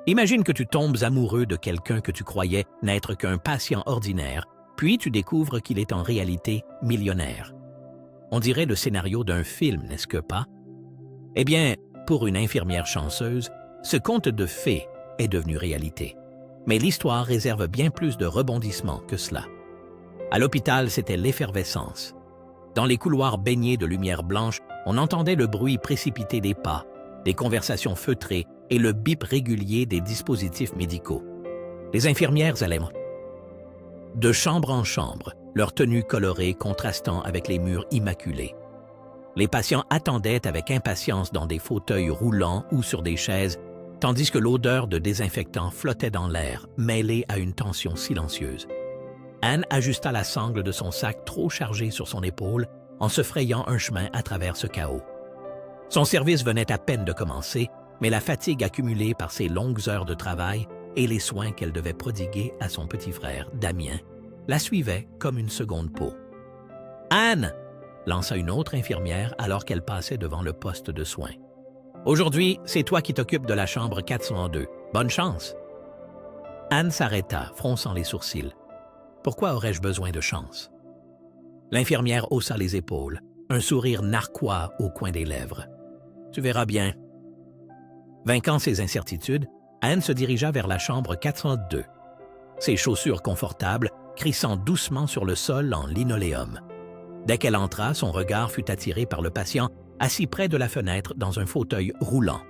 Imagine que tu tombes amoureux de quelqu'un que tu croyais n'être qu'un patient ordinaire, puis tu découvres qu'il est en réalité millionnaire. On dirait le scénario d'un film, n'est-ce que pas? Eh bien, pour une infirmière chanceuse, ce conte de fées est devenu réalité. Mais l'histoire réserve bien plus de rebondissements que cela. À l'hôpital, c'était l'effervescence. Dans les couloirs baignés de lumière blanche, on entendait le bruit précipité des pas, des conversations feutrées et le bip régulier des dispositifs médicaux. Les infirmières allaient de chambre en chambre, leurs tenues colorées contrastant avec les murs immaculés. Les patients attendaient avec impatience dans des fauteuils roulants ou sur des chaises, tandis que l'odeur de désinfectant flottait dans l'air, mêlée à une tension silencieuse. Anne ajusta la sangle de son sac trop chargé sur son épaule en se frayant un chemin à travers ce chaos. Son service venait à peine de commencer, mais la fatigue accumulée par ses longues heures de travail et les soins qu'elle devait prodiguer à son petit frère, Damien, la suivaient comme une seconde peau. « Anne !» lança une autre infirmière alors qu'elle passait devant le poste de soins. « Aujourd'hui, c'est toi qui t'occupes de la chambre 402. Bonne chance! » Anne s'arrêta, fronçant les sourcils. « Pourquoi aurais-je besoin de chance? » L'infirmière haussa les épaules, un sourire narquois au coin des lèvres. « Tu verras bien. » Vainquant ses incertitudes, Anne se dirigea vers la chambre 402. Ses chaussures confortables crissant doucement sur le sol en linoléum. Dès qu'elle entra, son regard fut attiré par le patient assis près de la fenêtre dans un fauteuil roulant.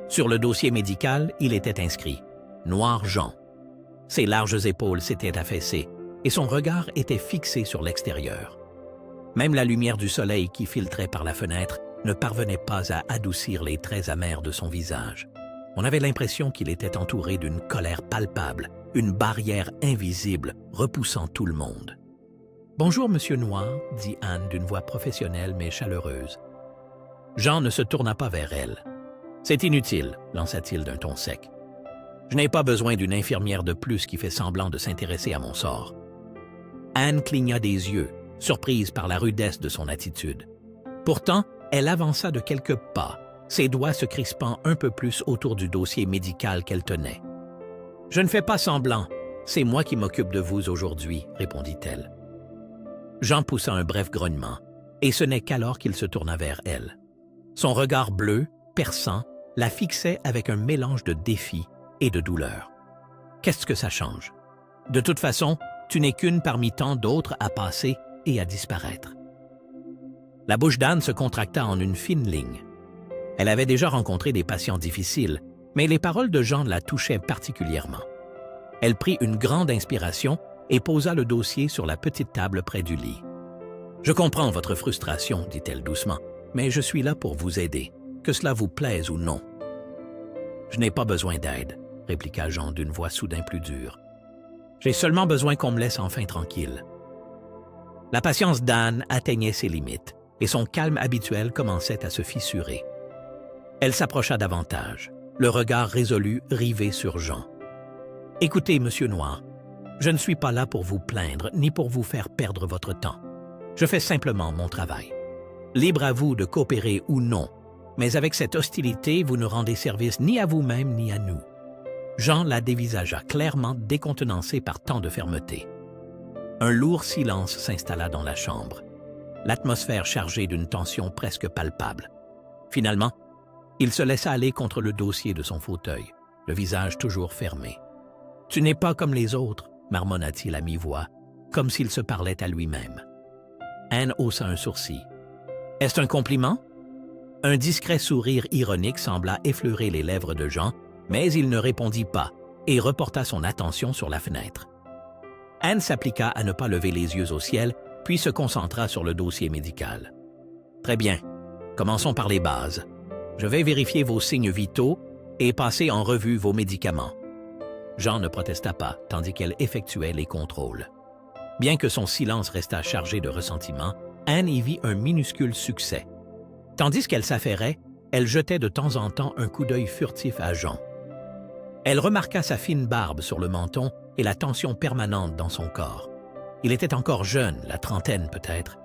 Sur le dossier médical, il était inscrit « Noir Jean ». Ses larges épaules s'étaient affaissées et son regard était fixé sur l'extérieur. Même la lumière du soleil qui filtrait par la fenêtre ne parvenait pas à adoucir les traits amers de son visage. On avait l'impression qu'il était entouré d'une colère palpable, une barrière invisible repoussant tout le monde. « Bonjour, Monsieur Noir », dit Anne d'une voix professionnelle mais chaleureuse. Jean ne se tourna pas vers elle. « C'est inutile », lança-t-il d'un ton sec. « Je n'ai pas besoin d'une infirmière de plus qui fait semblant de s'intéresser à mon sort. » Anne cligna des yeux, surprise par la rudesse de son attitude. Pourtant, elle avança de quelques pas, ses doigts se crispant un peu plus autour du dossier médical qu'elle tenait. « Je ne fais pas semblant, c'est moi qui m'occupe de vous aujourd'hui, » répondit-elle. Jean poussa un bref grognement, et ce n'est qu'alors qu'il se tourna vers elle. Son regard bleu, perçant, la fixait avec un mélange de défi et de douleur. « Qu'est-ce que ça change? De toute façon, tu n'es qu'une parmi tant d'autres à passer et à disparaître. » La bouche d'Anne se contracta en une fine ligne. Elle avait déjà rencontré des patients difficiles, mais les paroles de Jean la touchaient particulièrement. Elle prit une grande inspiration et posa le dossier sur la petite table près du lit. « Je comprends votre frustration, dit-elle doucement, mais je suis là pour vous aider, que cela vous plaise ou non. »« Je n'ai pas besoin d'aide, » répliqua Jean d'une voix soudain plus dure. « J'ai seulement besoin qu'on me laisse enfin tranquille. » La patience d'Anne atteignait ses limites, et son calme habituel commençait à se fissurer. Elle s'approcha davantage, le regard résolu rivé sur Jean. « Écoutez, Monsieur Noir, je ne suis pas là pour vous plaindre ni pour vous faire perdre votre temps. Je fais simplement mon travail. Libre à vous de coopérer ou non, mais avec cette hostilité, vous ne rendez service ni à vous-même ni à nous. » Jean la dévisagea, clairement décontenancé par tant de fermeté. Un lourd silence s'installa dans la chambre, l'atmosphère chargée d'une tension presque palpable. Finalement, il se laissa aller contre le dossier de son fauteuil, le visage toujours fermé. « Tu n'es pas comme les autres, » marmonna-t-il à mi-voix, comme s'il se parlait à lui-même. Anne haussa un sourcil. « Est-ce un compliment? » Un discret sourire ironique sembla effleurer les lèvres de Jean, mais il ne répondit pas et reporta son attention sur la fenêtre. Anne s'appliqua à ne pas lever les yeux au ciel, puis se concentra sur le dossier médical. « Très bien, commençons par les bases. Je vais vérifier vos signes vitaux et passer en revue vos médicaments. » Jean ne protesta pas, tandis qu'elle effectuait les contrôles. Bien que son silence restât chargé de ressentiment, Anne y vit un minuscule succès. Tandis qu'elle s'affairait, elle jetait de temps en temps un coup d'œil furtif à Jean. Elle remarqua sa fine barbe sur le menton et la tension permanente dans son corps. Il était encore jeune, la trentaine peut-être,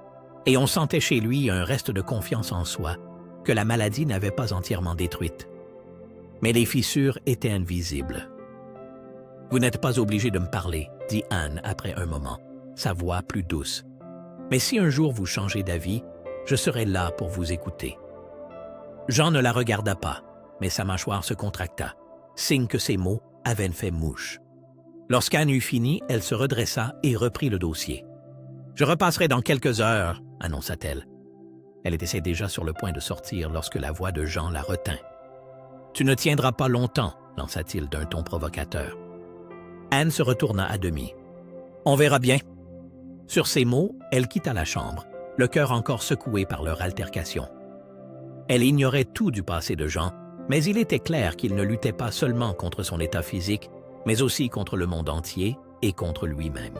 et on sentait chez lui un reste de confiance en soi que la maladie n'avait pas entièrement détruite. Mais les fissures étaient invisibles. « Vous n'êtes pas obligé de me parler, » dit Anne après un moment, sa voix plus douce. « Mais si un jour vous changez d'avis, je serai là pour vous écouter. » Jean ne la regarda pas, mais sa mâchoire se contracta, signe que ses mots avaient fait mouche. Lorsqu'Anne eut fini, elle se redressa et reprit le dossier. « Je repasserai dans quelques heures, » annonça-t-elle. Elle était déjà sur le point de sortir lorsque la voix de Jean la retint. « Tu ne tiendras pas longtemps, » lança-t-il d'un ton provocateur. Anne se retourna à demi. « On verra bien. » Sur ces mots, elle quitta la chambre, le cœur encore secoué par leur altercation. Elle ignorait tout du passé de Jean, mais il était clair qu'il ne luttait pas seulement contre son état physique, mais aussi contre le monde entier et contre lui-même.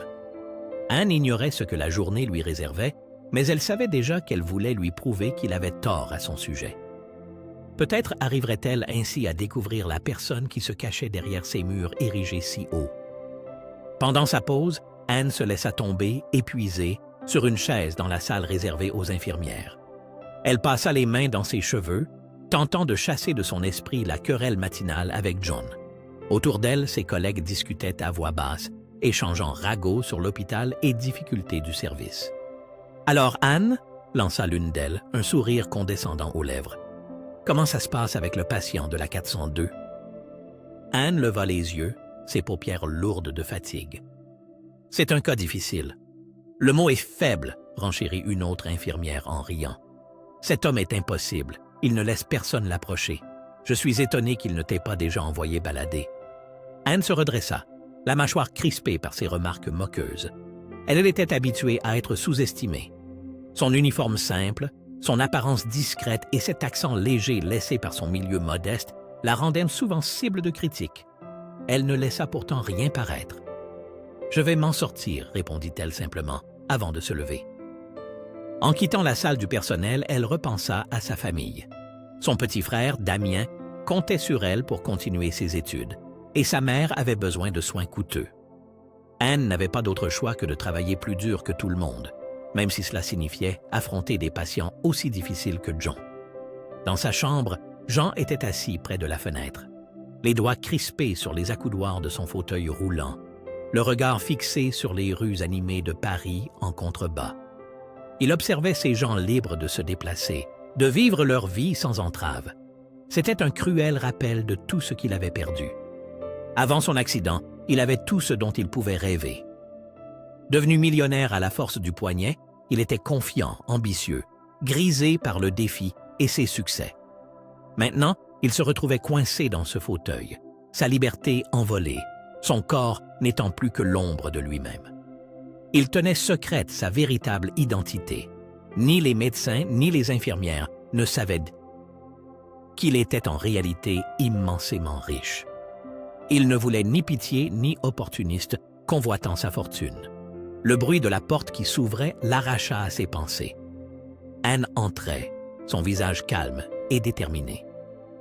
Anne ignorait ce que la journée lui réservait, mais elle savait déjà qu'elle voulait lui prouver qu'il avait tort à son sujet. Peut-être arriverait-elle ainsi à découvrir la personne qui se cachait derrière ces murs érigés si haut. Pendant sa pause, Anne se laissa tomber, épuisée, sur une chaise dans la salle réservée aux infirmières. Elle passa les mains dans ses cheveux, tentant de chasser de son esprit la querelle matinale avec John. Autour d'elle, ses collègues discutaient à voix basse, échangeant ragots sur l'hôpital et difficultés du service. « Alors, Anne, » lança l'une d'elles, un sourire condescendant aux lèvres. « Comment ça se passe avec le patient de la 402? » Anne leva les yeux, ses paupières lourdes de fatigue. « C'est un cas difficile. Le mot est faible, » renchérit une autre infirmière en riant. « Cet homme est impossible. Il ne laisse personne l'approcher. Je suis étonné qu'il ne t'ait pas déjà envoyé balader. » Anne se redressa, la mâchoire crispée par ses remarques moqueuses. Elle était habituée à être sous-estimée. Son uniforme simple, son apparence discrète et cet accent léger laissé par son milieu modeste la rendaient souvent cible de critiques. Elle ne laissa pourtant rien paraître. « Je vais m'en sortir, » répondit-elle simplement, avant de se lever. En quittant la salle du personnel, elle repensa à sa famille. Son petit frère, Damien, comptait sur elle pour continuer ses études, et sa mère avait besoin de soins coûteux. Anne n'avait pas d'autre choix que de travailler plus dur que tout le monde, même si cela signifiait affronter des patients aussi difficiles que John. Dans sa chambre, Jean était assis près de la fenêtre, les doigts crispés sur les accoudoirs de son fauteuil roulant, le regard fixé sur les rues animées de Paris en contrebas. Il observait ces gens libres de se déplacer, de vivre leur vie sans entrave. C'était un cruel rappel de tout ce qu'il avait perdu. Avant son accident, il avait tout ce dont il pouvait rêver. Devenu millionnaire à la force du poignet, il était confiant, ambitieux, grisé par le défi et ses succès. Maintenant, il se retrouvait coincé dans ce fauteuil, sa liberté envolée, son corps n'étant plus que l'ombre de lui-même. Il tenait secrète sa véritable identité. Ni les médecins ni les infirmières ne savaient qu'il était en réalité immensément riche. Il ne voulait ni pitié ni opportuniste, convoitant sa fortune. Le bruit de la porte qui s'ouvrait l'arracha à ses pensées. Anne entrait, son visage calme et déterminé.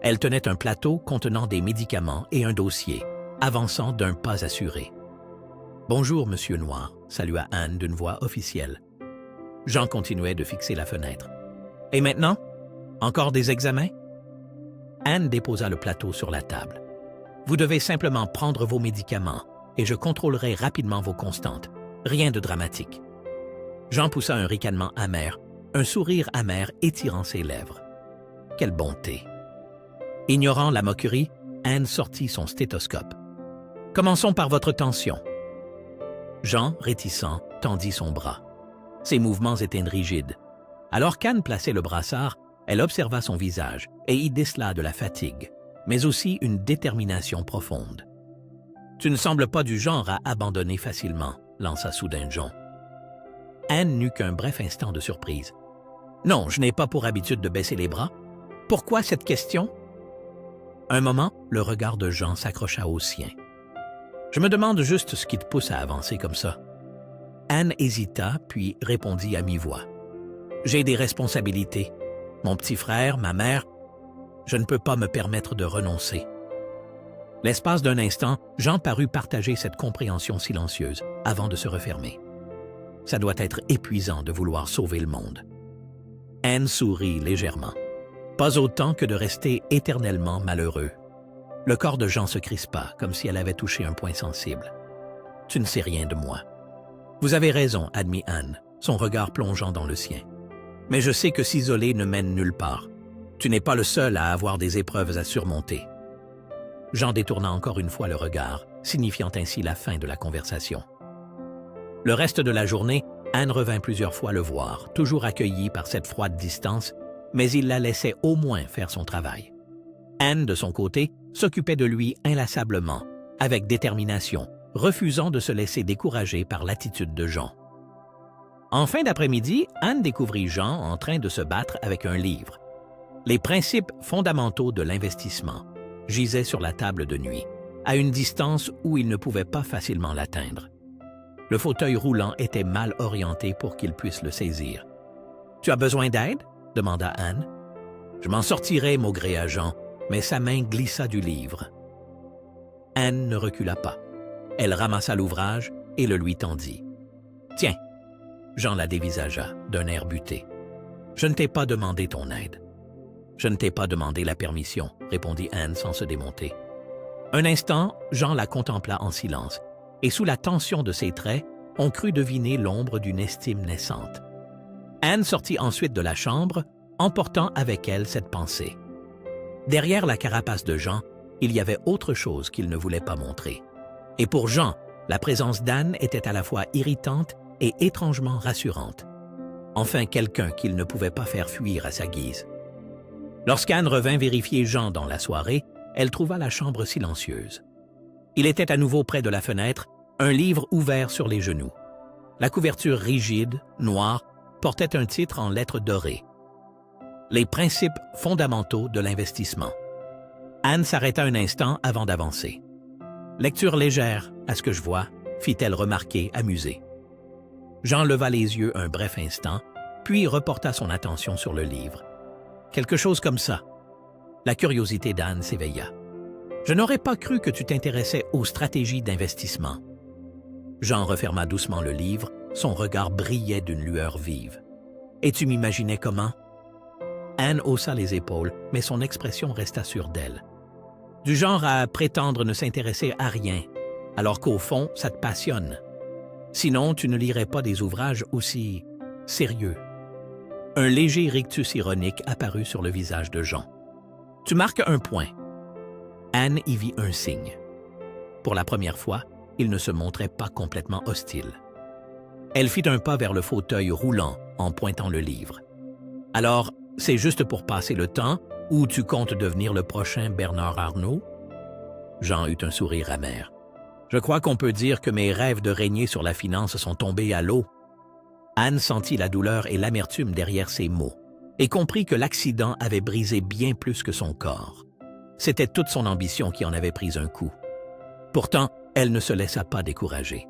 Elle tenait un plateau contenant des médicaments et un dossier, avançant d'un pas assuré. « Bonjour, Monsieur Noir », salua Anne d'une voix officielle. Jean continuait de fixer la fenêtre. « Et maintenant? Encore des examens? » Anne déposa le plateau sur la table. « Vous devez simplement prendre vos médicaments et je contrôlerai rapidement vos constantes. Rien de dramatique. » Jean poussa un ricanement amer, un sourire amer étirant ses lèvres. Quelle bonté! Ignorant la moquerie, Anne sortit son stéthoscope. « Commençons par votre tension. » Jean, réticent, tendit son bras. Ses mouvements étaient rigides. Alors qu'Anne plaçait le brassard, elle observa son visage et y décela de la fatigue, mais aussi une détermination profonde. « Tu ne sembles pas du genre à abandonner facilement, » lança soudain John. Anne n'eut qu'un bref instant de surprise. « Non, je n'ai pas pour habitude de baisser les bras. Pourquoi cette question? » Un moment, le regard de Jean s'accrocha au sien. « Je me demande juste ce qui te pousse à avancer comme ça. » Anne hésita, puis répondit à mi-voix. « J'ai des responsabilités. Mon petit frère, ma mère, je ne peux pas me permettre de renoncer. » L'espace d'un instant, Jean parut partager cette compréhension silencieuse avant de se refermer. « Ça doit être épuisant de vouloir sauver le monde. » Anne sourit légèrement. « Pas autant que de rester éternellement malheureux. » Le corps de Jean se crispa, comme si elle avait touché un point sensible. « Tu ne sais rien de moi. »« Vous avez raison, » admit Anne, son regard plongeant dans le sien. « Mais je sais que s'isoler ne mène nulle part. Tu n'es pas le seul à avoir des épreuves à surmonter. » Jean détourna encore une fois le regard, signifiant ainsi la fin de la conversation. Le reste de la journée, Anne revint plusieurs fois le voir, toujours accueillie par cette froide distance, mais il la laissait au moins faire son travail. Anne, de son côté, s'occupait de lui inlassablement, avec détermination, refusant de se laisser décourager par l'attitude de Jean. En fin d'après-midi, Anne découvrit Jean en train de se battre avec un livre. Les principes fondamentaux de l'investissement gisaient sur la table de nuit, à une distance où il ne pouvait pas facilement l'atteindre. Le fauteuil roulant était mal orienté pour qu'il puisse le saisir. « Tu as besoin d'aide ?» demanda Anne. « Je m'en sortirai, maugréa Jean, mais sa main glissa du livre. Anne ne recula pas. Elle ramassa l'ouvrage et le lui tendit. « Tiens !» Jean la dévisagea d'un air buté. « Je ne t'ai pas demandé ton aide. »« Je ne t'ai pas demandé la permission, » répondit Anne sans se démonter. Un instant, Jean la contempla en silence, et sous la tension de ses traits, on crut deviner l'ombre d'une estime naissante. Anne sortit ensuite de la chambre, emportant avec elle cette pensée. Derrière la carapace de Jean, il y avait autre chose qu'il ne voulait pas montrer. Et pour Jean, la présence d'Anne était à la fois irritante et étrangement rassurante. Enfin quelqu'un qu'il ne pouvait pas faire fuir à sa guise. Lorsqu'Anne revint vérifier Jean dans la soirée, elle trouva la chambre silencieuse. Il était à nouveau près de la fenêtre, un livre ouvert sur les genoux. La couverture rigide, noire, portait un titre en lettres dorées. Les principes fondamentaux de l'investissement. Anne s'arrêta un instant avant d'avancer. Lecture légère, à ce que je vois, fit-elle remarquer, amusée. Jean leva les yeux un bref instant, puis reporta son attention sur le livre. Quelque chose comme ça. La curiosité d'Anne s'éveilla. Je n'aurais pas cru que tu t'intéressais aux stratégies d'investissement. Jean referma doucement le livre, son regard brillait d'une lueur vive. Et tu m'imaginais comment? Anne haussa les épaules, mais son expression resta sûre d'elle. Du genre à prétendre ne s'intéresser à rien, alors qu'au fond, ça te passionne. Sinon, tu ne lirais pas des ouvrages aussi sérieux. Un léger rictus ironique apparut sur le visage de Jean. Tu marques un point. Anne y vit un signe. Pour la première fois, il ne se montrait pas complètement hostile. Elle fit un pas vers le fauteuil roulant en pointant le livre. Alors, c'est juste pour passer le temps ou tu comptes devenir le prochain Bernard Arnault? Jean eut un sourire amer. Je crois qu'on peut dire que mes rêves de régner sur la finance sont tombés à l'eau. Anne sentit la douleur et l'amertume derrière ces mots et comprit que l'accident avait brisé bien plus que son corps. C'était toute son ambition qui en avait pris un coup. Pourtant, elle ne se laissa pas décourager.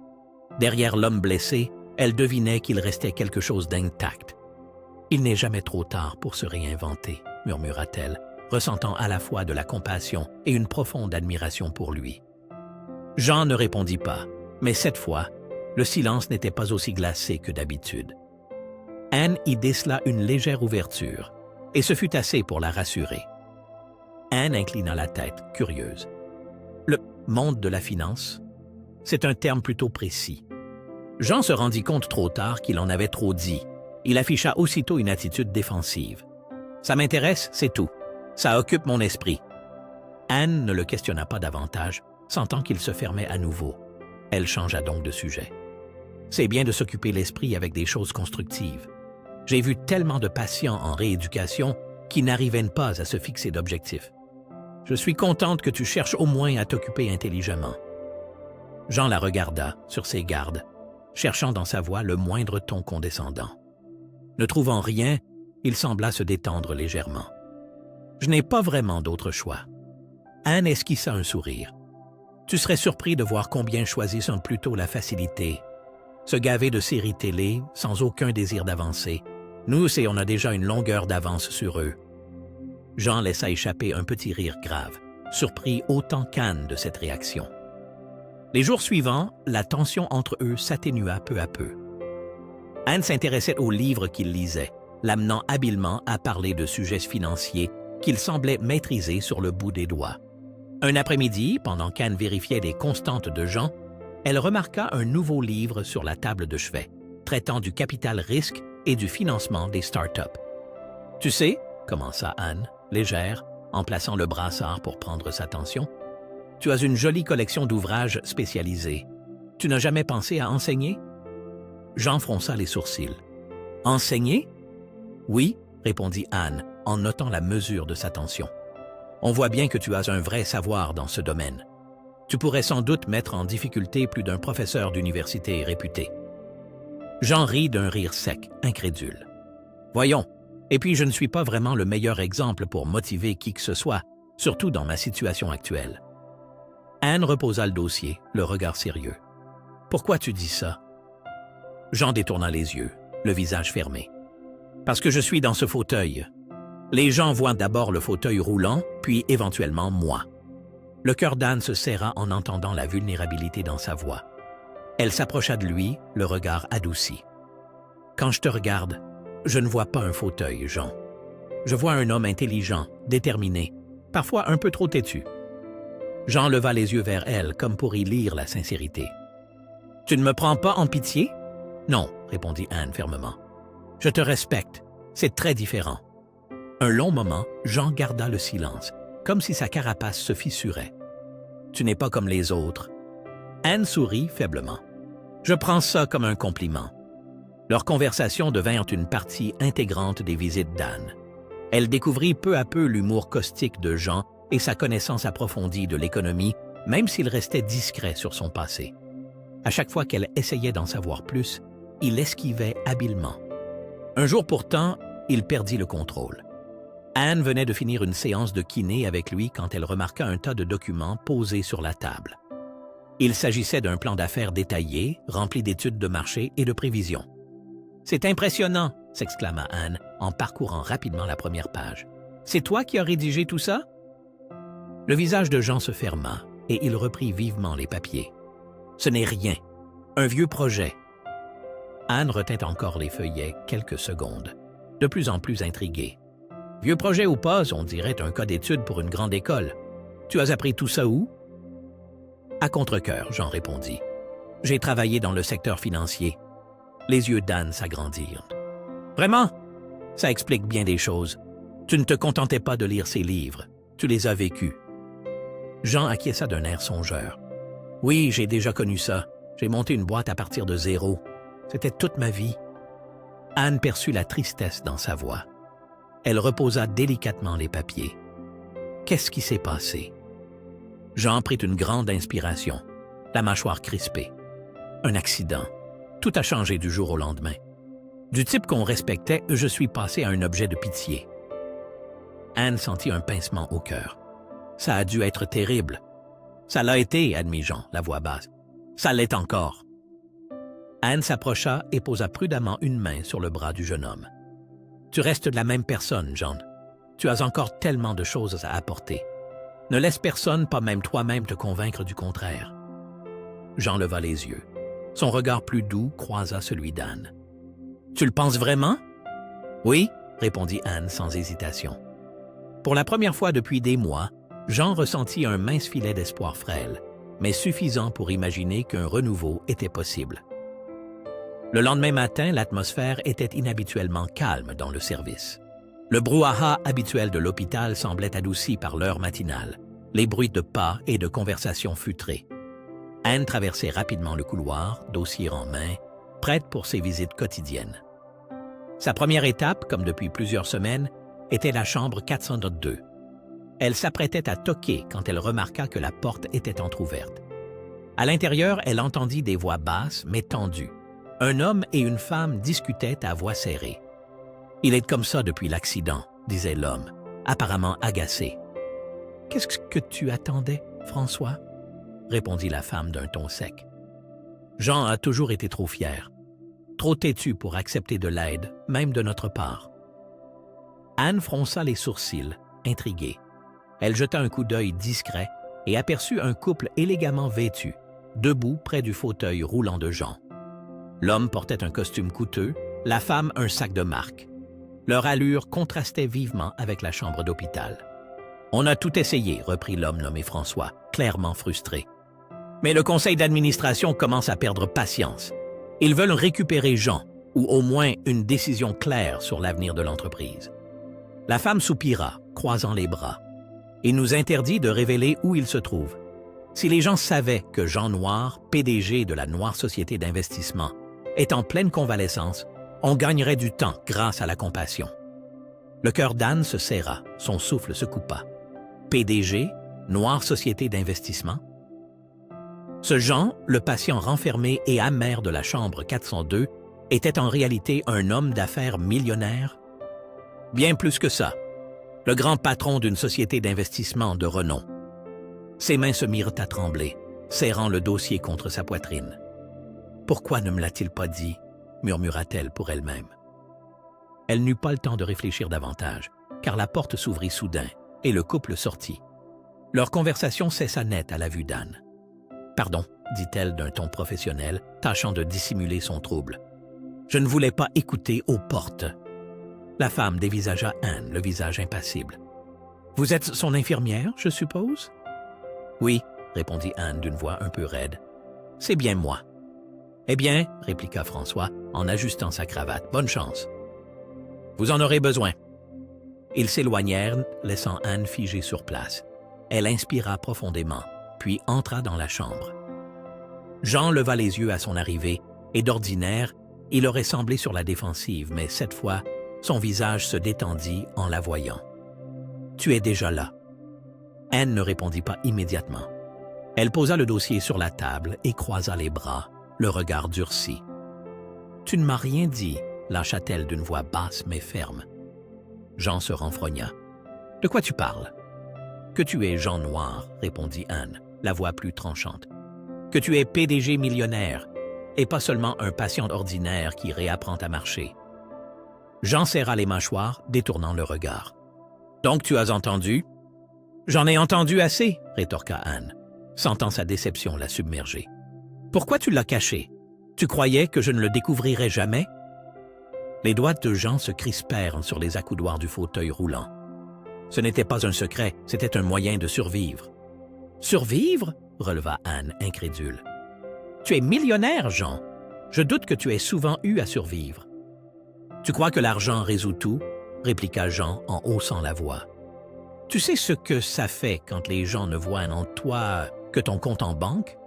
Derrière l'homme blessé, elle devinait qu'il restait quelque chose d'intact. « Il n'est jamais trop tard pour se réinventer », murmura-t-elle, ressentant à la fois de la compassion et une profonde admiration pour lui. Jean ne répondit pas, mais cette fois, le silence n'était pas aussi glacé que d'habitude. Anne y décela une légère ouverture, et ce fut assez pour la rassurer. Anne inclina la tête, curieuse. Le monde de la finance, c'est un terme plutôt précis. Jean se rendit compte trop tard qu'il en avait trop dit. Il afficha aussitôt une attitude défensive. « Ça m'intéresse, c'est tout. Ça occupe mon esprit. » Anne ne le questionna pas davantage, sentant qu'il se fermait à nouveau. Elle changea donc de sujet. « C'est bien de s'occuper l'esprit avec des choses constructives. J'ai vu tellement de patients en rééducation qui n'arrivaient pas à se fixer d'objectifs. Je suis contente que tu cherches au moins à t'occuper intelligemment. » Jean la regarda, sur ses gardes, cherchant dans sa voix le moindre ton condescendant. Ne trouvant rien, il sembla se détendre légèrement. « Je n'ai pas vraiment d'autre choix. » Anne esquissa un sourire. « Tu serais surpris de voir combien choisissent plutôt la facilité. Se gaver de séries télé, sans aucun désir d'avancer. Nous, on a déjà une longueur d'avance sur eux. » Jean laissa échapper un petit rire grave, surpris autant qu'Anne de cette réaction. Les jours suivants, la tension entre eux s'atténua peu à peu. Anne s'intéressait aux livres qu'il lisait, l'amenant habilement à parler de sujets financiers qu'il semblait maîtriser sur le bout des doigts. Un après-midi, pendant qu'Anne vérifiait les constantes de Jean, elle remarqua un nouveau livre sur la table de chevet, traitant du capital risque et du financement des start-up. « Tu sais, » commença Anne, légère, en plaçant le brassard pour prendre sa tension, « tu as une jolie collection d'ouvrages spécialisés. Tu n'as jamais pensé à enseigner? » Jean fronça les sourcils. « Enseigner? » « Oui, » répondit Anne, en notant la mesure de sa tension. « On voit bien que tu as un vrai savoir dans ce domaine. Tu pourrais sans doute mettre en difficulté plus d'un professeur d'université réputé. » Jean rit d'un rire sec, incrédule. « Voyons, et puis je ne suis pas vraiment le meilleur exemple pour motiver qui que ce soit, surtout dans ma situation actuelle. » Anne reposa le dossier, le regard sérieux. « Pourquoi tu dis ça? » Jean détourna les yeux, le visage fermé. « Parce que je suis dans ce fauteuil. Les gens voient d'abord le fauteuil roulant, puis éventuellement moi. » Le cœur d'Anne se serra en entendant la vulnérabilité dans sa voix. Elle s'approcha de lui, le regard adouci. « Quand je te regarde, je ne vois pas un fauteuil, Jean. Je vois un homme intelligent, déterminé, parfois un peu trop têtu. » Jean leva les yeux vers elle, comme pour y lire la sincérité. « Tu ne me prends pas en pitié? »« Non, » répondit Anne fermement. « Je te respecte, c'est très différent. » Un long moment, Jean garda le silence, comme si sa carapace se fissurait. « Tu n'es pas comme les autres. » Anne sourit faiblement. « Je prends ça comme un compliment. » Leur conversation devint une partie intégrante des visites d'Anne. Elle découvrit peu à peu l'humour caustique de Jean et sa connaissance approfondie de l'économie, même s'il restait discret sur son passé. À chaque fois qu'elle essayait d'en savoir plus, il esquivait habilement. Un jour pourtant, il perdit le contrôle. Anne venait de finir une séance de kiné avec lui quand elle remarqua un tas de documents posés sur la table. Il s'agissait d'un plan d'affaires détaillé, rempli d'études de marché et de prévisions. « C'est impressionnant !» s'exclama Anne en parcourant rapidement la première page. « C'est toi qui as rédigé tout ça? » Le visage de Jean se ferma et il reprit vivement les papiers. « Ce n'est rien. Un vieux projet. » Anne retint encore les feuillets quelques secondes, de plus en plus intriguée. « Vieux projet ou pas, on dirait un cas d'étude pour une grande école. Tu as appris tout ça où? » « À contre-cœur, Jean répondit. « J'ai travaillé dans le secteur financier. » Les yeux d'Anne s'agrandirent. « Vraiment? Ça explique bien des choses. Tu ne te contentais pas de lire ces livres. Tu les as vécus. » Jean acquiesça d'un air songeur. « Oui, j'ai déjà connu ça. J'ai monté une boîte à partir de zéro. C'était toute ma vie. » Anne perçut la tristesse dans sa voix. Elle reposa délicatement les papiers. Qu'est-ce qui s'est passé? Jean prit une grande inspiration, la mâchoire crispée. Un accident. Tout a changé du jour au lendemain. Du type qu'on respectait, je suis passé à un objet de pitié. Anne sentit un pincement au cœur. Ça a dû être terrible. Ça l'a été, admit Jean, la voix basse. Ça l'est encore. Anne s'approcha et posa prudemment une main sur le bras du jeune homme. Tu restes la même personne, Jean. Tu as encore tellement de choses à apporter. Ne laisse personne, pas même toi-même, te convaincre du contraire. Jean leva les yeux. Son regard plus doux croisa celui d'Anne. « Tu le penses vraiment? »« Oui, » répondit Anne sans hésitation. Pour la première fois depuis des mois, Jean ressentit un mince filet d'espoir frêle, mais suffisant pour imaginer qu'un renouveau était possible. Le lendemain matin, l'atmosphère était inhabituellement calme dans le service. Le brouhaha habituel de l'hôpital semblait adouci par l'heure matinale, les bruits de pas et de conversations feutrées. Anne traversait rapidement le couloir, dossier en main, prête pour ses visites quotidiennes. Sa première étape, comme depuis plusieurs semaines, était la chambre 402. Elle s'apprêtait à toquer quand elle remarqua que la porte était entr'ouverte. À l'intérieur, elle entendit des voix basses mais tendues. Un homme et une femme discutaient à voix serrée. « Il est comme ça depuis l'accident, » disait l'homme, apparemment agacé. « Qu'est-ce que tu attendais, François? » répondit la femme d'un ton sec. Jean a toujours été trop fier, trop têtu pour accepter de l'aide, même de notre part. Anne fronça les sourcils, intriguée. Elle jeta un coup d'œil discret et aperçut un couple élégamment vêtu, debout près du fauteuil roulant de Jean. L'homme portait un costume coûteux, la femme un sac de marque. Leur allure contrastait vivement avec la chambre d'hôpital. On a tout essayé, reprit l'homme nommé François, clairement frustré. Mais le conseil d'administration commence à perdre patience. Ils veulent récupérer Jean, ou au moins une décision claire sur l'avenir de l'entreprise. La femme soupira, croisant les bras. Il nous interdit de révéler où il se trouve. Si les gens savaient que Jean Noir, PDG de la Noire Société d'investissement, est en pleine convalescence, on gagnerait du temps grâce à la compassion. Le cœur d'Anne se serra, son souffle se coupa. PDG, Noire Société d'investissement? Ce Jean, le patient renfermé et amer de la chambre 402, était en réalité un homme d'affaires millionnaire? Bien plus que ça, le grand patron d'une société d'investissement de renom. Ses mains se mirent à trembler, serrant le dossier contre sa poitrine. « Pourquoi ne me l'a-t-il pas dit ?» murmura-t-elle pour elle-même. Elle n'eut pas le temps de réfléchir davantage, car la porte s'ouvrit soudain et le couple sortit. Leur conversation cessa net à la vue d'Anne. « Pardon, » dit-elle d'un ton professionnel, tâchant de dissimuler son trouble. « Je ne voulais pas écouter aux portes. » La femme dévisagea Anne, le visage impassible. « Vous êtes son infirmière, je suppose? »« Oui, » répondit Anne d'une voix un peu raide. « C'est bien moi. »« Eh bien, » répliqua François en ajustant sa cravate, « bonne chance. »« Vous en aurez besoin. » Ils s'éloignèrent, laissant Anne figée sur place. Elle inspira profondément, puis entra dans la chambre. Jean leva les yeux à son arrivée, et d'ordinaire, il aurait semblé sur la défensive, mais cette fois, son visage se détendit en la voyant. « Tu es déjà là. » Anne ne répondit pas immédiatement. Elle posa le dossier sur la table et croisa les bras, le regard durci. « Tu ne m'as rien dit, » lâcha-t-elle d'une voix basse mais ferme. Jean se renfrogna. « De quoi tu parles? »« Que tu es Jean Noir, » répondit Anne, la voix plus tranchante. « Que tu es PDG millionnaire, et pas seulement un patient ordinaire qui réapprend à marcher. » Jean serra les mâchoires, détournant le regard. « Donc tu as entendu? »« J'en ai entendu assez, » rétorqua Anne, sentant sa déception la submerger. « Pourquoi tu l'as caché? Tu croyais que je ne le découvrirais jamais? » Les doigts de Jean se crispèrent sur les accoudoirs du fauteuil roulant. Ce n'était pas un secret, c'était un moyen de survivre. « Survivre? » releva Anne, incrédule. « Tu es millionnaire, Jean. Je doute que tu aies souvent eu à survivre. »« Tu crois que l'argent résout tout? » répliqua Jean en haussant la voix. « Tu sais ce que ça fait quand les gens ne voient en toi que ton compte en banque?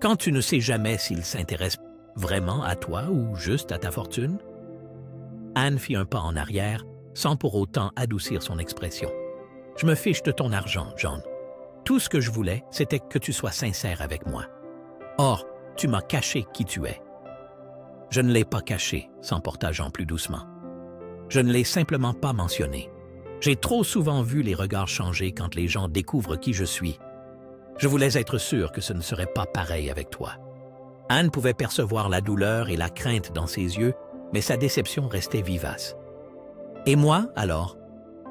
Quand tu ne sais jamais s'ils s'intéressent vraiment à toi ou juste à ta fortune? » Anne fit un pas en arrière, sans pour autant adoucir son expression. « Je me fiche de ton argent, John. Tout ce que je voulais, c'était que tu sois sincère avec moi. Or, tu m'as caché qui tu es. » « Je ne l'ai pas caché, » s'emporta Jean plus doucement. « Je ne l'ai simplement pas mentionné. J'ai trop souvent vu les regards changer quand les gens découvrent qui je suis. Je voulais être sûr que ce ne serait pas pareil avec toi. » Anne pouvait percevoir la douleur et la crainte dans ses yeux, mais sa déception restait vivace. « Et moi, alors?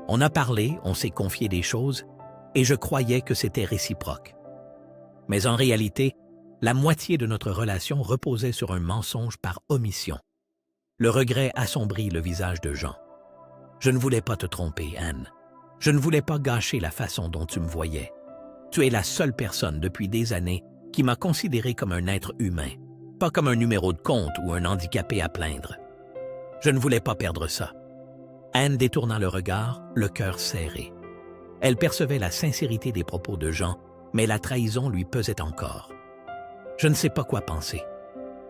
On a parlé, on s'est confié des choses, et je croyais que c'était réciproque. Mais en réalité, la moitié de notre relation reposait sur un mensonge par omission. Le regret assombrit le visage de Jean. Je ne voulais pas te tromper, Anne. Je ne voulais pas gâcher la façon dont tu me voyais. Tu es la seule personne depuis des années qui m'a considéré comme un être humain, pas comme un numéro de compte ou un handicapé à plaindre. Je ne voulais pas perdre ça. » Anne détourna le regard, le cœur serré. Elle percevait la sincérité des propos de Jean, mais la trahison lui pesait encore. « Je ne sais pas quoi penser.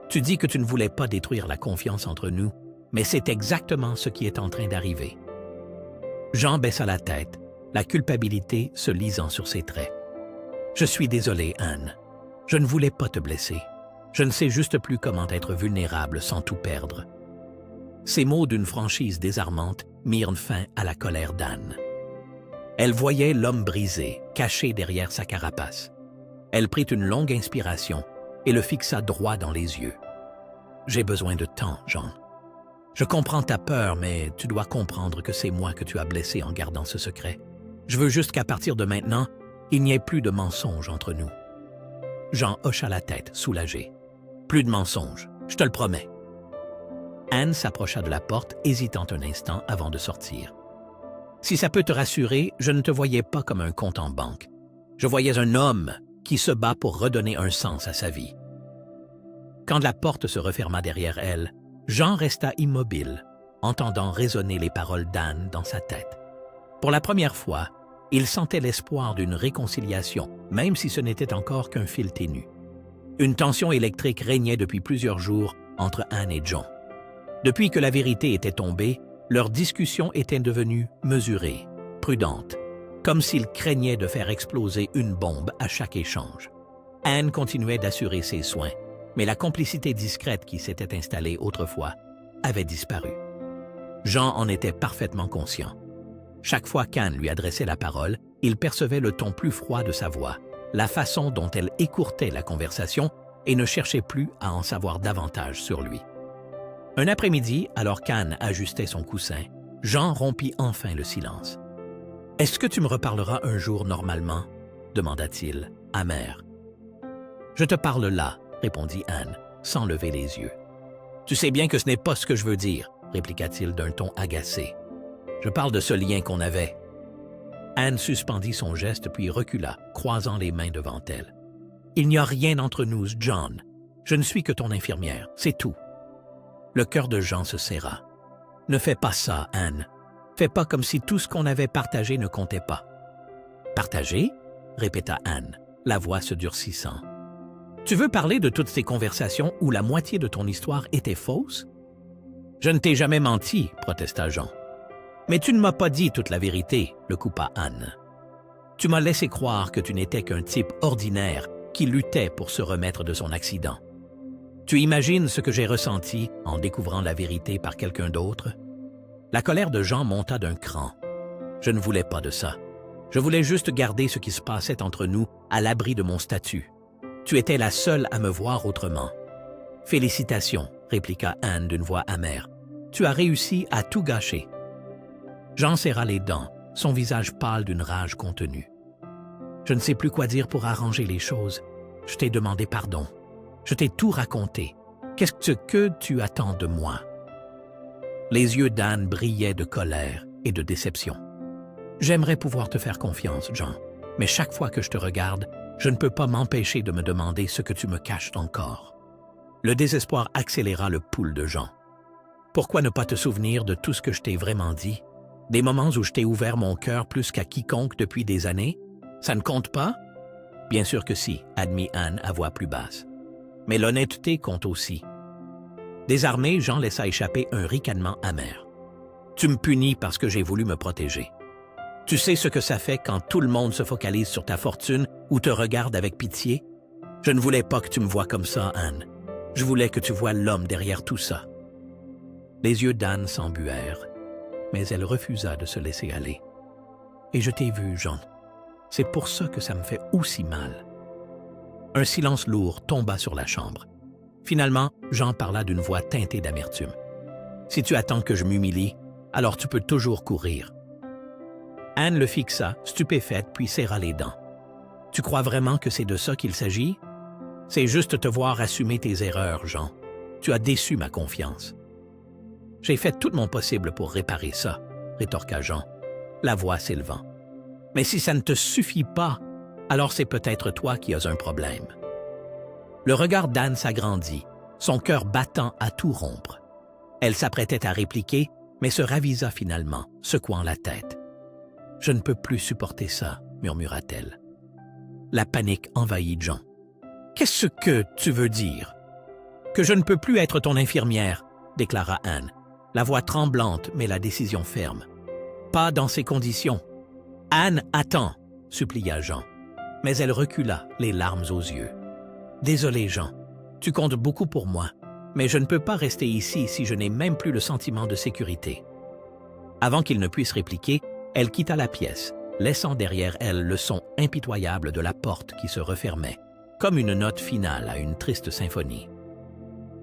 Tu dis que tu ne voulais pas détruire la confiance entre nous, mais c'est exactement ce qui est en train d'arriver. » Jean baissa la tête, la culpabilité se lisant sur ses traits. « Je suis désolé, Anne. Je ne voulais pas te blesser. Je ne sais juste plus comment être vulnérable sans tout perdre. » Ces mots d'une franchise désarmante mirent fin à la colère d'Anne. Elle voyait l'homme brisé, caché derrière sa carapace. Elle prit une longue inspiration et le fixa droit dans les yeux. « J'ai besoin de temps, Jean. Je comprends ta peur, mais tu dois comprendre que c'est moi que tu as blessé en gardant ce secret. Je veux juste qu'à partir de maintenant, il n'y ait plus de mensonges entre nous. » Jean hocha la tête, soulagé. « Plus de mensonges, je te le promets. » Anne s'approcha de la porte, hésitant un instant avant de sortir. Si ça peut te rassurer, je ne te voyais pas comme un compte en banque. Je voyais un homme qui se bat pour redonner un sens à sa vie. » Quand la porte se referma derrière elle, Jean resta immobile, entendant résonner les paroles d'Anne dans sa tête. Pour la première fois, il sentait l'espoir d'une réconciliation, même si ce n'était encore qu'un fil ténu. Une tension électrique régnait depuis plusieurs jours entre Anne et John. Depuis que la vérité était tombée, leur discussion était devenue mesurée, prudente, comme s'ils craignaient de faire exploser une bombe à chaque échange. Anne continuait d'assurer ses soins, mais la complicité discrète qui s'était installée autrefois avait disparu. Jean en était parfaitement conscient. Chaque fois qu'Anne lui adressait la parole, il percevait le ton plus froid de sa voix, la façon dont elle écourtait la conversation et ne cherchait plus à en savoir davantage sur lui. Un après-midi, alors qu'Anne ajustait son coussin, Jean rompit enfin le silence. « Est-ce que tu me reparleras un jour normalement ?» demanda-t-il, amer. « Je te parle là, » répondit Anne, sans lever les yeux. « Tu sais bien que ce n'est pas ce que je veux dire, » répliqua-t-il d'un ton agacé. « Je parle de ce lien qu'on avait. » Anne suspendit son geste puis recula, croisant les mains devant elle. « Il n'y a rien entre nous, John. Je ne suis que ton infirmière, c'est tout. » Le cœur de Jean se serra. « Ne fais pas ça, Anne. Fais pas comme si tout ce qu'on avait partagé ne comptait pas. »« Partagé ?» répéta Anne, la voix se durcissant. « Tu veux parler de toutes ces conversations où la moitié de ton histoire était fausse? »« Je ne t'ai jamais menti, » protesta Jean. « Mais tu ne m'as pas dit toute la vérité, » le coupa Anne. « Tu m'as laissé croire que tu n'étais qu'un type ordinaire qui luttait pour se remettre de son accident. Tu imagines ce que j'ai ressenti en découvrant la vérité par quelqu'un d'autre? » La colère de Jean monta d'un cran. « Je ne voulais pas de ça. Je voulais juste garder ce qui se passait entre nous à l'abri de mon statut. Tu étais la seule à me voir autrement. »« Félicitations, » répliqua Anne d'une voix amère. « Tu as réussi à tout gâcher. » Jean serra les dents, son visage pâle d'une rage contenue. « Je ne sais plus quoi dire pour arranger les choses. Je t'ai demandé pardon. Je t'ai tout raconté. Qu'est-ce que tu attends de moi? » Les yeux d'Anne brillaient de colère et de déception. « J'aimerais pouvoir te faire confiance, Jean, mais chaque fois que je te regarde, je ne peux pas m'empêcher de me demander ce que tu me caches encore. » Le désespoir accéléra le pouls de Jean. « Pourquoi ne pas te souvenir de tout ce que je t'ai vraiment dit? Des moments où je t'ai ouvert mon cœur plus qu'à quiconque depuis des années? Ça ne compte pas? » « Bien sûr que si, » admit Anne à voix plus basse. « Mais l'honnêteté compte aussi. » Désarmé, Jean laissa échapper un ricanement amer. « Tu me punis parce que j'ai voulu me protéger. Tu sais ce que ça fait quand tout le monde se focalise sur ta fortune ou te regarde avec pitié? Je ne voulais pas que tu me vois comme ça, Anne. Je voulais que tu vois l'homme derrière tout ça. » Les yeux d'Anne s'embuèrent, mais elle refusa de se laisser aller. « Et je t'ai vu, Jean. C'est pour ça que ça me fait aussi mal. » Un silence lourd tomba sur la chambre. Finalement, Jean parla d'une voix teintée d'amertume. « Si tu attends que je m'humilie, alors tu peux toujours courir. » Anne le fixa, stupéfaite, puis serra les dents. « Tu crois vraiment que c'est de ça qu'il s'agit? C'est juste te voir assumer tes erreurs, Jean. Tu as déçu ma confiance. »« J'ai fait tout mon possible pour réparer ça, » rétorqua Jean, la voix s'élevant. « Mais si ça ne te suffit pas, alors c'est peut-être toi qui as un problème. » Le regard d'Anne s'agrandit, son cœur battant à tout rompre. Elle s'apprêtait à répliquer, mais se ravisa finalement, secouant la tête. « Je ne peux plus supporter ça, » murmura-t-elle. La panique envahit Jean. « Qu'est-ce que tu veux dire? »« Que je ne peux plus être ton infirmière, » déclara Anne, la voix tremblante mais la décision ferme. « Pas dans ces conditions. »« Anne, attends !» supplia Jean. Mais elle recula, les larmes aux yeux. « Désolé, Jean. Tu comptes beaucoup pour moi, mais je ne peux pas rester ici si je n'ai même plus le sentiment de sécurité. » Avant qu'il ne puisse répliquer, elle quitta la pièce, laissant derrière elle le son impitoyable de la porte qui se refermait, comme une note finale à une triste symphonie.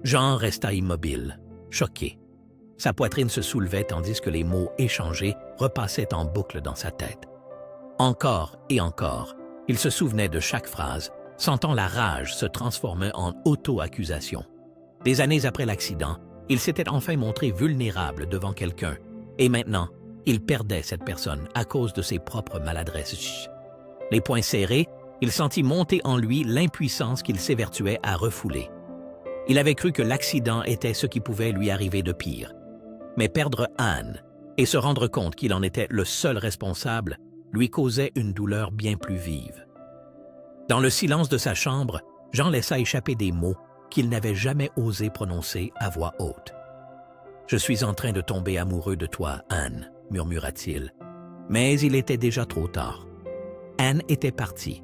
Jean resta immobile, choqué. Sa poitrine se soulevait tandis que les mots échangés repassaient en boucle dans sa tête. Encore et encore, il se souvenait de chaque phrase, sentant la rage se transformer en auto-accusation. Des années après l'accident, il s'était enfin montré vulnérable devant quelqu'un, et maintenant, Il perdait cette personne à cause de ses propres maladresses. Chut. Les poings serrés, il sentit monter en lui l'impuissance qu'il s'évertuait à refouler. Il avait cru que l'accident était ce qui pouvait lui arriver de pire. Mais perdre Anne et se rendre compte qu'il en était le seul responsable lui causait une douleur bien plus vive. Dans le silence de sa chambre, Jean laissa échapper des mots qu'il n'avait jamais osé prononcer à voix haute. « Je suis en train de tomber amoureux de toi, Anne, » murmura-t-il. Mais il était déjà trop tard. Anne était partie.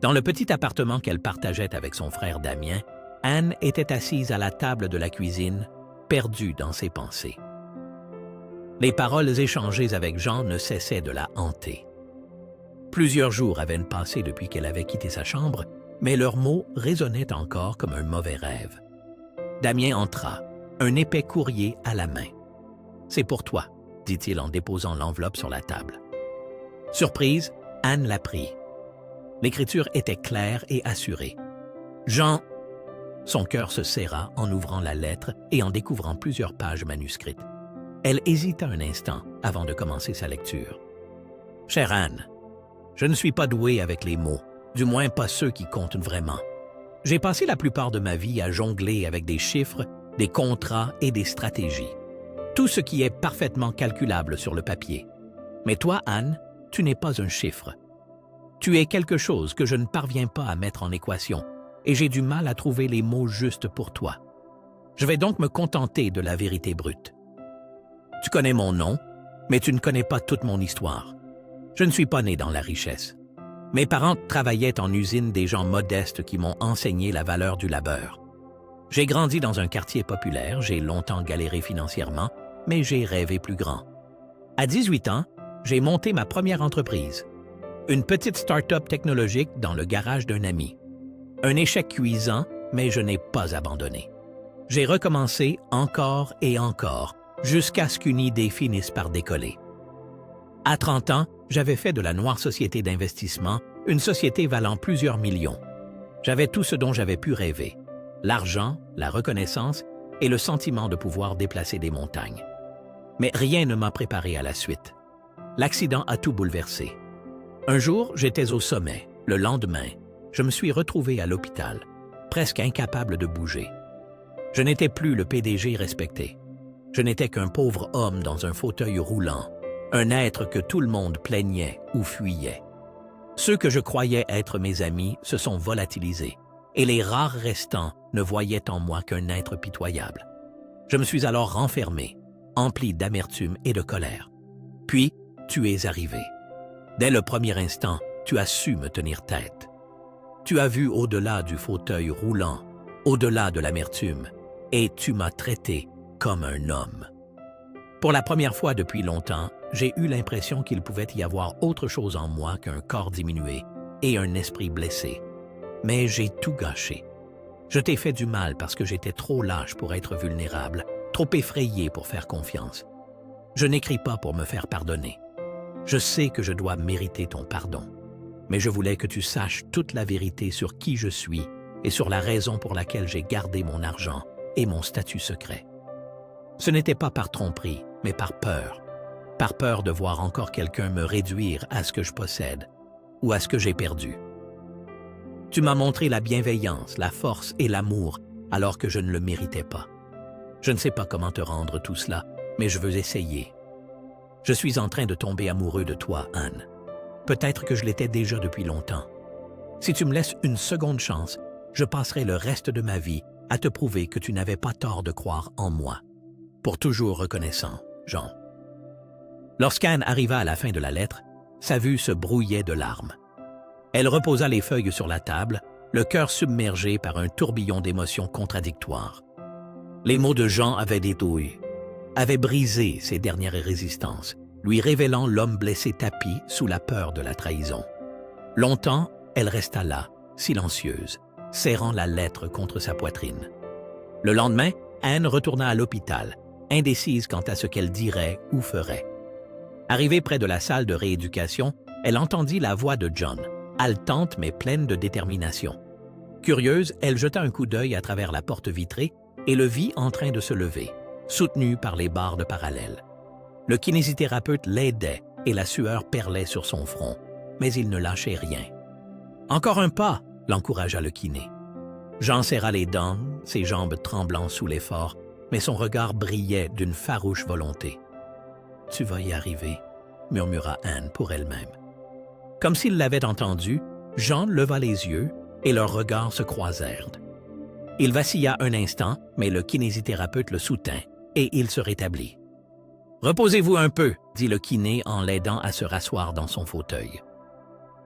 Dans le petit appartement qu'elle partageait avec son frère Damien, Anne était assise à la table de la cuisine, perdue dans ses pensées. Les paroles échangées avec Jean ne cessaient de la hanter. Plusieurs jours avaient passé depuis qu'elle avait quitté sa chambre, mais leurs mots résonnaient encore comme un mauvais rêve. Damien entra, un épais courrier à la main. « C'est pour toi », dit-il en déposant l'enveloppe sur la table. Surprise, Anne la prit. L'écriture était claire et assurée. « Jean !» Son cœur se serra en ouvrant la lettre et en découvrant plusieurs pages manuscrites. Elle hésita un instant avant de commencer sa lecture. « Chère Anne, je ne suis pas doué avec les mots, du moins pas ceux qui comptent vraiment. J'ai passé la plupart de ma vie à jongler avec des chiffres, des contrats et des stratégies. Tout ce qui est parfaitement calculable sur le papier. Mais toi, Anne, tu n'es pas un chiffre. Tu es quelque chose que je ne parviens pas à mettre en équation, et j'ai du mal à trouver les mots justes pour toi. Je vais donc me contenter de la vérité brute. Tu connais mon nom, mais tu ne connais pas toute mon histoire. Je ne suis pas né dans la richesse. Mes parents travaillaient en usine des gens modestes qui m'ont enseigné la valeur du labeur. J'ai grandi dans un quartier populaire, j'ai longtemps galéré financièrement, mais j'ai rêvé plus grand. À 18 ans, j'ai monté ma première entreprise. Une petite start-up technologique dans le garage d'un ami. Un échec cuisant, mais je n'ai pas abandonné. J'ai recommencé encore et encore, jusqu'à ce qu'une idée finisse par décoller. À 30 ans, j'avais fait de la noire société d'investissement une société valant plusieurs millions. J'avais tout ce dont j'avais pu rêver. L'argent, la reconnaissance et le sentiment de pouvoir déplacer des montagnes. Mais rien ne m'a préparé à la suite. L'accident a tout bouleversé. Un jour, j'étais au sommet. Le lendemain, je me suis retrouvé à l'hôpital, presque incapable de bouger. Je n'étais plus le PDG respecté. Je n'étais qu'un pauvre homme dans un fauteuil roulant, un être que tout le monde plaignait ou fuyait. Ceux que je croyais être mes amis se sont volatilisés, et les rares restants ne voyaient en moi qu'un être pitoyable. Je me suis alors renfermé, empli d'amertume et de colère. Puis, tu es arrivé. Dès le premier instant, tu as su me tenir tête. Tu as vu au-delà du fauteuil roulant, au-delà de l'amertume, et tu m'as traité comme un homme. Pour la première fois depuis longtemps, j'ai eu l'impression qu'il pouvait y avoir autre chose en moi qu'un corps diminué et un esprit blessé. Mais j'ai tout gâché. Je t'ai fait du mal parce que j'étais trop lâche pour être vulnérable, trop effrayé pour faire confiance. Je n'écris pas pour me faire pardonner. Je sais que je dois mériter ton pardon, mais je voulais que tu saches toute la vérité sur qui je suis et sur la raison pour laquelle j'ai gardé mon argent et mon statut secret. Ce n'était pas par tromperie, mais par peur de voir encore quelqu'un me réduire à ce que je possède ou à ce que j'ai perdu. Tu m'as montré la bienveillance, la force et l'amour alors que je ne le méritais pas. Je ne sais pas comment te rendre tout cela, mais je veux essayer. Je suis en train de tomber amoureux de toi, Anne. Peut-être que je l'étais déjà depuis longtemps. Si tu me laisses une seconde chance, je passerai le reste de ma vie à te prouver que tu n'avais pas tort de croire en moi. Pour toujours reconnaissant, Jean. Lorsqu'Anne arriva à la fin de la lettre, sa vue se brouillait de larmes. Elle reposa les feuilles sur la table, le cœur submergé par un tourbillon d'émotions contradictoires. Les mots de Jean avaient détruit, avaient brisé ses dernières résistances, lui révélant l'homme blessé tapi sous la peur de la trahison. Longtemps, elle resta là, silencieuse, serrant la lettre contre sa poitrine. Le lendemain, Anne retourna à l'hôpital, indécise quant à ce qu'elle dirait ou ferait. Arrivée près de la salle de rééducation, elle entendit la voix de John, haletante mais pleine de détermination. Curieuse, elle jeta un coup d'œil à travers la porte vitrée et le vit en train de se lever, soutenu par les barres de parallèle. Le kinésithérapeute l'aidait et la sueur perlait sur son front, mais il ne lâchait rien. « Encore un pas !» l'encouragea le kiné. Jean serra les dents, ses jambes tremblant sous l'effort, mais son regard brillait d'une farouche volonté. « Tu vas y arriver », murmura Anne pour elle-même. Comme s'il l'avait entendu, Jean leva les yeux et leurs regards se croisèrent. Il vacilla un instant, mais le kinésithérapeute le soutint et il se rétablit. « Reposez-vous un peu », dit le kiné en l'aidant à se rasseoir dans son fauteuil.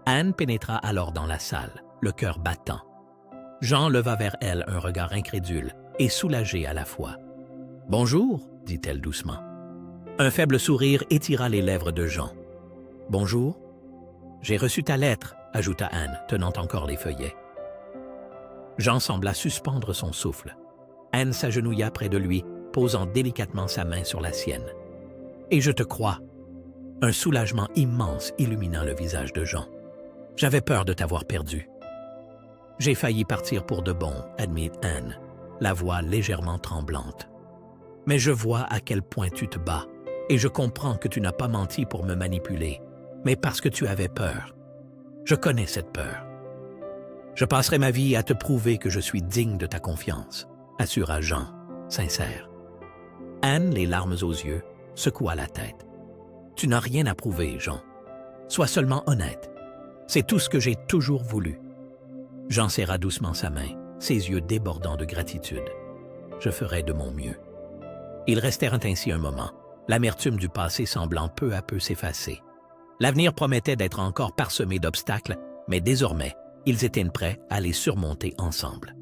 Anne pénétra alors dans la salle, le cœur battant. Jean leva vers elle un regard incrédule et soulagé à la fois. « Bonjour », dit-elle doucement. Un faible sourire étira les lèvres de Jean. « Bonjour. »« J'ai reçu ta lettre », ajouta Anne, tenant encore les feuillets. Jean sembla suspendre son souffle. Anne s'agenouilla près de lui, posant délicatement sa main sur la sienne. « Et je te crois. » Un soulagement immense illumina le visage de Jean. « J'avais peur de t'avoir perdu. »« J'ai failli partir pour de bon, » admit Anne, la voix légèrement tremblante. « Mais je vois à quel point tu te bats, et je comprends que tu n'as pas menti pour me manipuler, mais parce que tu avais peur. Je connais cette peur. Je passerai ma vie à te prouver que je suis digne de ta confiance, » assura Jean, sincère. Anne, les larmes aux yeux, secoua la tête. « Tu n'as rien à prouver, Jean. Sois seulement honnête. C'est tout ce que j'ai toujours voulu. » Jean serra doucement sa main, ses yeux débordant de gratitude. « Je ferai de mon mieux. » Ils restèrent ainsi un moment, l'amertume du passé semblant peu à peu s'effacer. L'avenir promettait d'être encore parsemé d'obstacles, mais désormais, ils étaient prêts à les surmonter ensemble.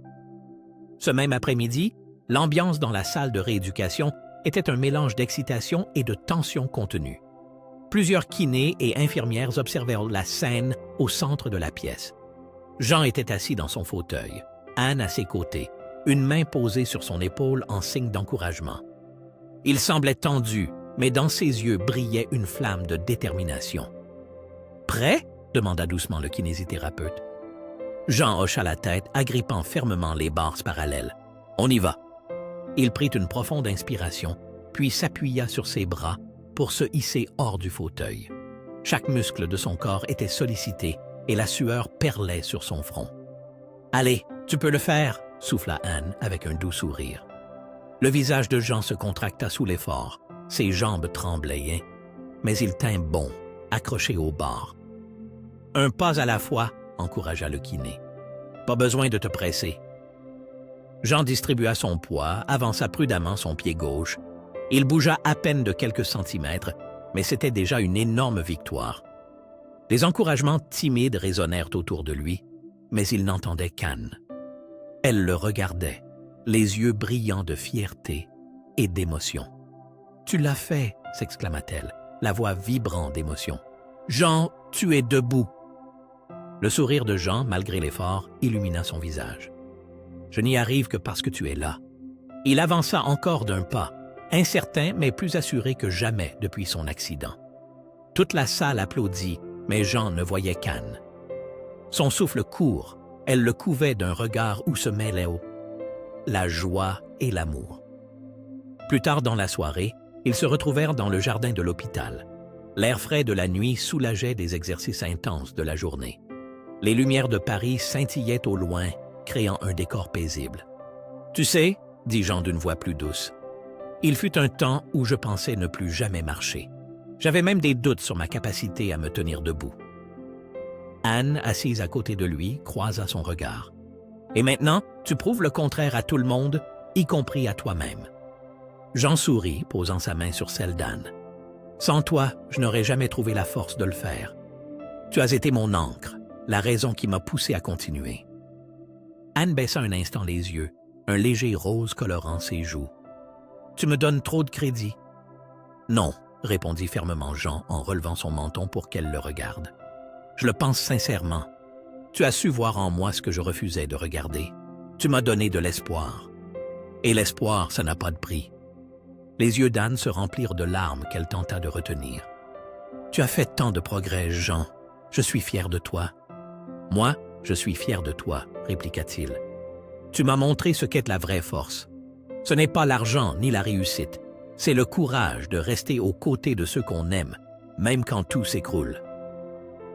Ce même après-midi, l'ambiance dans la salle de rééducation était un mélange d'excitation et de tension contenue. Plusieurs kinés et infirmières observèrent la scène au centre de la pièce. Jean était assis dans son fauteuil, Anne à ses côtés, une main posée sur son épaule en signe d'encouragement. Il semblait tendu, mais dans ses yeux brillait une flamme de détermination. « Prêt ?» demanda doucement le kinésithérapeute. Jean hocha la tête, agrippant fermement les barres parallèles. « On y va !» Il prit une profonde inspiration, puis s'appuya sur ses bras pour se hisser hors du fauteuil. Chaque muscle de son corps était sollicité et la sueur perlait sur son front. « Allez, tu peux le faire !» souffla Anne avec un doux sourire. Le visage de Jean se contracta sous l'effort, ses jambes tremblaient, mais il tint bon, accroché au bord. « Un pas à la fois !» encouragea le kiné. « Pas besoin de te presser. » Jean distribua son poids, avança prudemment son pied gauche. Il bougea à peine de quelques centimètres, mais c'était déjà une énorme victoire. Des encouragements timides résonnèrent autour de lui, mais il n'entendait qu'Anne. Elle le regardait, les yeux brillants de fierté et d'émotion. « Tu l'as fait !» s'exclama-t-elle, la voix vibrant d'émotion. « Jean, tu es debout !» Le sourire de Jean, malgré l'effort, illumina son visage. « Je n'y arrive que parce que tu es là. » Il avança encore d'un pas, incertain mais plus assuré que jamais depuis son accident. Toute la salle applaudit, mais Jean ne voyait qu'Anne. Son souffle court, elle le couvait d'un regard où se mêlaient la joie et l'amour. Plus tard dans la soirée, ils se retrouvèrent dans le jardin de l'hôpital. L'air frais de la nuit soulageait des exercices intenses de la journée. Les lumières de Paris scintillaient au loin, créant un décor paisible. « Tu sais, » dit Jean d'une voix plus douce, « il fut un temps où je pensais ne plus jamais marcher. J'avais même des doutes sur ma capacité à me tenir debout. » Anne, assise à côté de lui, croisa son regard. « Et maintenant, tu prouves le contraire à tout le monde, y compris à toi-même. » Jean sourit, posant sa main sur celle d'Anne. « Sans toi, je n'aurais jamais trouvé la force de le faire. Tu as été mon ancre, la raison qui m'a poussé à continuer. » Anne baissa un instant les yeux, un léger rose colorant ses joues. « Tu me donnes trop de crédit. »« Non, » répondit fermement Jean en relevant son menton pour qu'elle le regarde. « Je le pense sincèrement. Tu as su voir en moi ce que je refusais de regarder. Tu m'as donné de l'espoir. Et l'espoir, ça n'a pas de prix. » Les yeux d'Anne se remplirent de larmes qu'elle tenta de retenir. « Tu as fait tant de progrès, Jean. Je suis fier de toi. »« Moi, je suis fier de toi, » répliqua-t-il. « Tu m'as montré ce qu'est la vraie force. Ce n'est pas l'argent ni la réussite. C'est le courage de rester aux côtés de ceux qu'on aime, même quand tout s'écroule.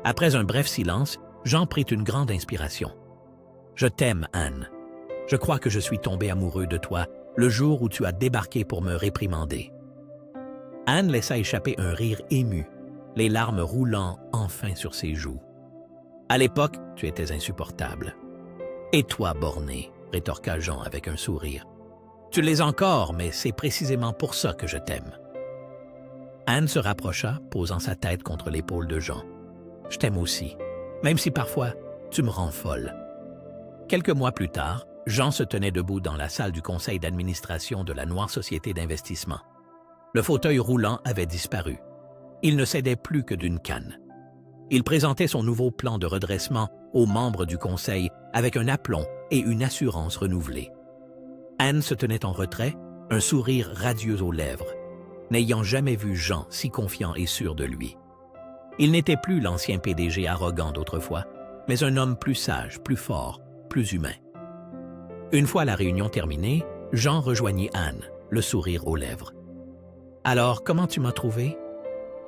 Après un bref silence, Jean prit une grande inspiration. « Je t'aime, Anne. Je crois que je suis tombé amoureux de toi le jour où tu as débarqué pour me réprimander. » Anne laissa échapper un rire ému, les larmes roulant enfin sur ses joues. « À l'époque, tu étais insupportable. »« Et toi, borné, » rétorqua Jean avec un sourire. « Tu l'es encore, mais c'est précisément pour ça que je t'aime. » Anne se rapprocha, posant sa tête contre l'épaule de Jean. « Je t'aime aussi, même si parfois tu me rends folle. » Quelques mois plus tard, Jean se tenait debout dans la salle du conseil d'administration de la Noire Société d'Investissement. Le fauteuil roulant avait disparu. Il ne cédait plus que d'une canne. Il présentait son nouveau plan de redressement aux membres du conseil avec un aplomb et une assurance renouvelée. Anne se tenait en retrait, un sourire radieux aux lèvres, n'ayant jamais vu Jean si confiant et sûr de lui. Il n'était plus l'ancien PDG arrogant d'autrefois, mais un homme plus sage, plus fort, plus humain. Une fois la réunion terminée, Jean rejoignit Anne, le sourire aux lèvres. « Alors, comment tu m'as trouvé? »«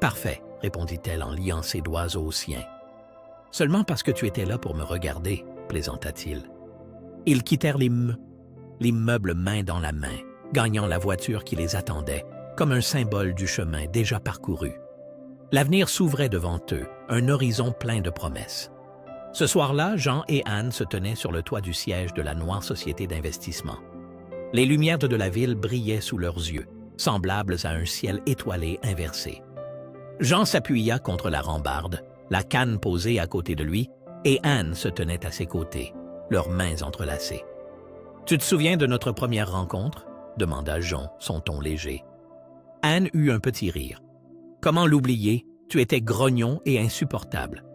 Parfait, » répondit-elle en liant ses doigts aux siens. « Seulement parce que tu étais là pour me regarder, » plaisanta-t-il. Ils quittèrent l'immeuble main dans la main, gagnant la voiture qui les attendait, comme un symbole du chemin déjà parcouru. L'avenir s'ouvrait devant eux, un horizon plein de promesses. Ce soir-là, Jean et Anne se tenaient sur le toit du siège de la Noire Société d'Investissement. Les lumières de la ville brillaient sous leurs yeux, semblables à un ciel étoilé inversé. Jean s'appuya contre la rambarde, la canne posée à côté de lui, et Anne se tenait à ses côtés, leurs mains entrelacées. « Tu te souviens de notre première rencontre? » demanda Jean, son ton léger. Anne eut un petit rire. « Comment l'oublier? Tu étais grognon et insupportable. »«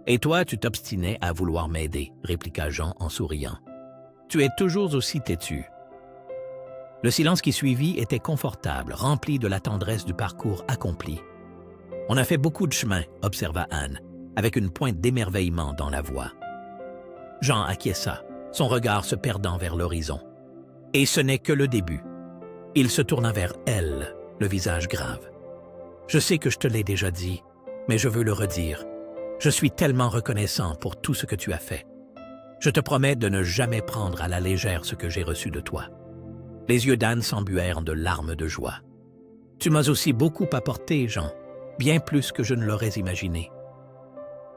Et toi, tu t'obstinais à vouloir m'aider, » répliqua Jean en souriant. « Tu es toujours aussi têtu. » Le silence qui suivit était confortable, rempli de la tendresse du parcours accompli. « On a fait beaucoup de chemin, » observa Anne, avec une pointe d'émerveillement dans la voix. Jean acquiesça, son regard se perdant vers l'horizon. Et ce n'est que le début. Il se tourna vers elle, le visage grave. « Je sais que je te l'ai déjà dit, mais je veux le redire. Je suis tellement reconnaissant pour tout ce que tu as fait. Je te promets de ne jamais prendre à la légère ce que j'ai reçu de toi. » Les yeux d'Anne s'embuèrent de larmes de joie. « Tu m'as aussi beaucoup apporté, Jean, bien plus que je ne l'aurais imaginé. »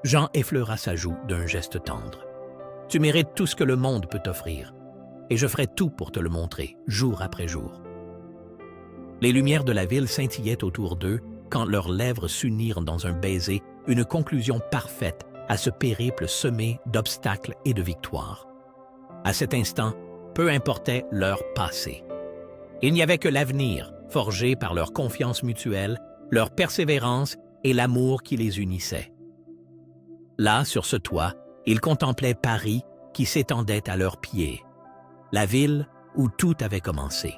Jean effleura sa joue d'un geste tendre. « Tu mérites tout ce que le monde peut t'offrir, et je ferai tout pour te le montrer, jour après jour. » Les lumières de la ville scintillaient autour d'eux quand leurs lèvres s'unirent dans un baiser, une conclusion parfaite à ce périple semé d'obstacles et de victoires. À cet instant, peu importait leur passé. Il n'y avait que l'avenir, forgé par leur confiance mutuelle, leur persévérance et l'amour qui les unissait. Là, sur ce toit, ils contemplaient Paris qui s'étendait à leurs pieds, la ville où tout avait commencé.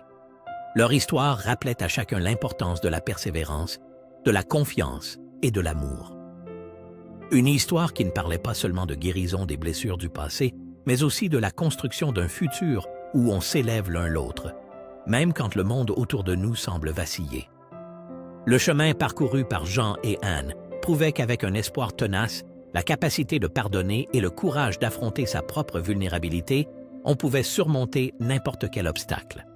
Leur histoire rappelait à chacun l'importance de la persévérance, de la confiance et de l'amour. Une histoire qui ne parlait pas seulement de guérison des blessures du passé, mais aussi de la construction d'un futur où on s'élève l'un l'autre, même quand le monde autour de nous semble vaciller. Le chemin parcouru par Jean et Anne prouvait qu'avec un espoir tenace, la capacité de pardonner et le courage d'affronter sa propre vulnérabilité, on pouvait surmonter n'importe quel obstacle.